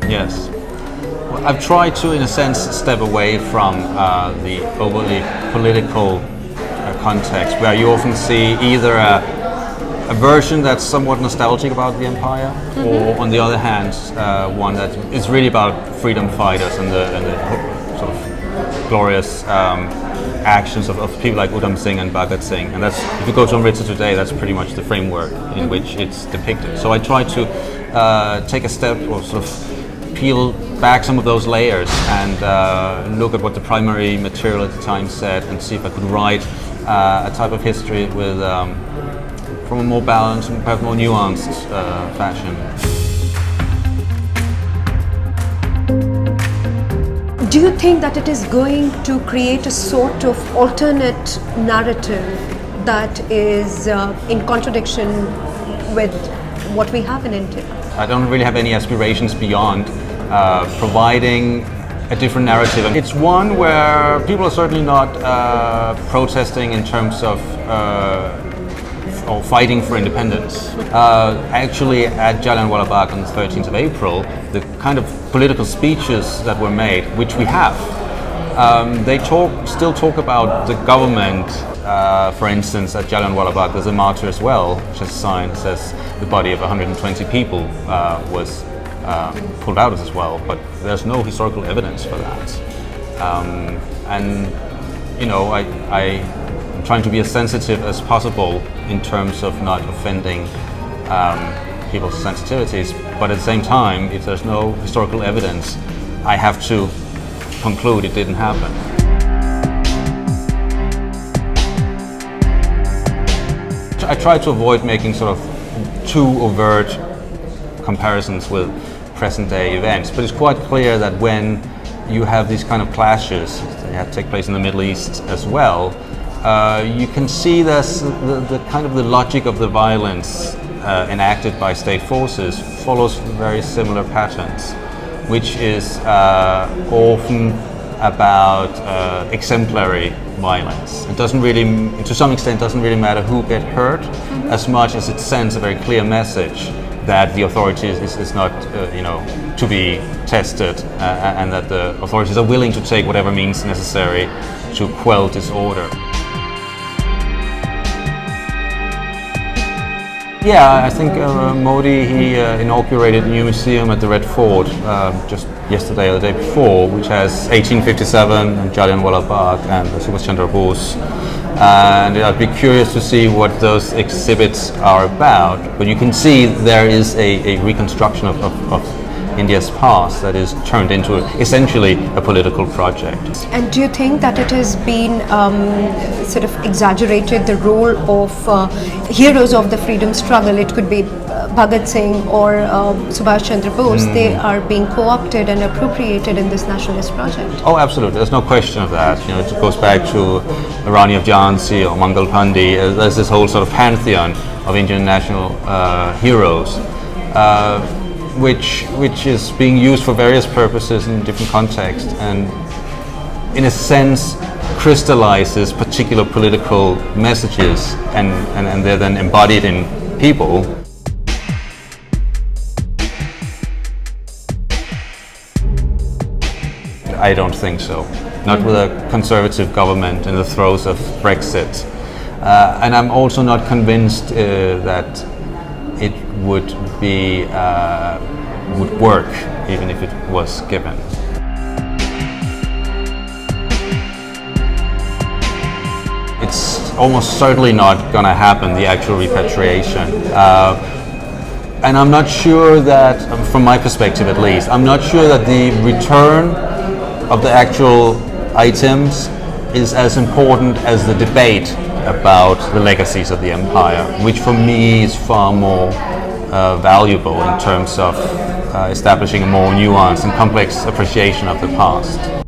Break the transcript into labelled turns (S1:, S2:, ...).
S1: Yes. Well, I've tried to, in a sense, step away from the overly political context, where you often see either a version that's somewhat nostalgic about the empire, or on the other hand, one that is really about freedom fighters and the sort of glorious actions of people like Udham Singh and Bhagat Singh. And that's, if you go to Amritsar today, that's pretty much the framework in which it's depicted. So I try to take a step, or sort of peel back some of those layers and look at what the primary material at the time said, and see if I could write a type of history with from a more balanced and perhaps more nuanced fashion.
S2: Do you think that it is going to create a sort of alternate narrative that is in contradiction with what we have in India?
S1: I don't really have any aspirations beyond providing a different narrative. It's one where people are certainly not protesting in terms of or fighting for independence. Actually, at Jallianwala Bagh on the 13th of April, the kind of political speeches that were made, which we have, they still talk about the government. For instance, at Jallianwala Bagh, there's a martyr as well, which has a sign that says the body of 120 people was pulled out as well, but there's no historical evidence for that. And you know, I'm trying to be as sensitive as possible in terms of not offending people's sensitivities, but at the same time, if there's no historical evidence, I have to conclude it didn't happen. I try to avoid making sort of too overt comparisons with present-day events, but it's quite clear that when you have these kind of clashes, they have to take place in the Middle East as well, you can see this, the kind of the logic of the violence enacted by state forces follows very similar patterns, which is often about exemplary violence. It doesn't really, to some extent, doesn't really matter who gets hurt, as much as it sends a very clear message that the authorities is not, to be tested, and that the authorities are willing to take whatever means necessary to quell disorder. Yeah, I think Modi, he inaugurated a new museum at the Red Fort just yesterday or the day before, which has 1857 and Jallianwala Bagh and Subhash Chandra Bose. And I'd be curious to see what those exhibits are about. But you can see there is a reconstruction of India's past that is turned into essentially a political project.
S2: And do you think that it has been sort of exaggerated, the role of heroes of the freedom struggle? It could be Bhagat Singh or Subhash Chandra Bose. They are being co-opted and appropriated in this nationalist project.
S1: Oh, absolutely. There's no question of that. You know, it goes back to Rani of Jhansi or Mangal Pandey. There's this whole sort of pantheon of Indian national heroes. Which is being used for various purposes in different contexts, and in a sense crystallizes particular political messages, and they're then embodied in people. I don't think so. Not with a conservative government in the throes of Brexit. And I'm also not convinced that it would work even if it was given. It's almost certainly not going to happen, the actual repatriation. And I'm not sure that, from my perspective at least, I'm not sure that the return of the actual items is as important as the debate about the legacies of the empire, which for me is far more valuable in terms of establishing a more nuanced and complex appreciation of the past.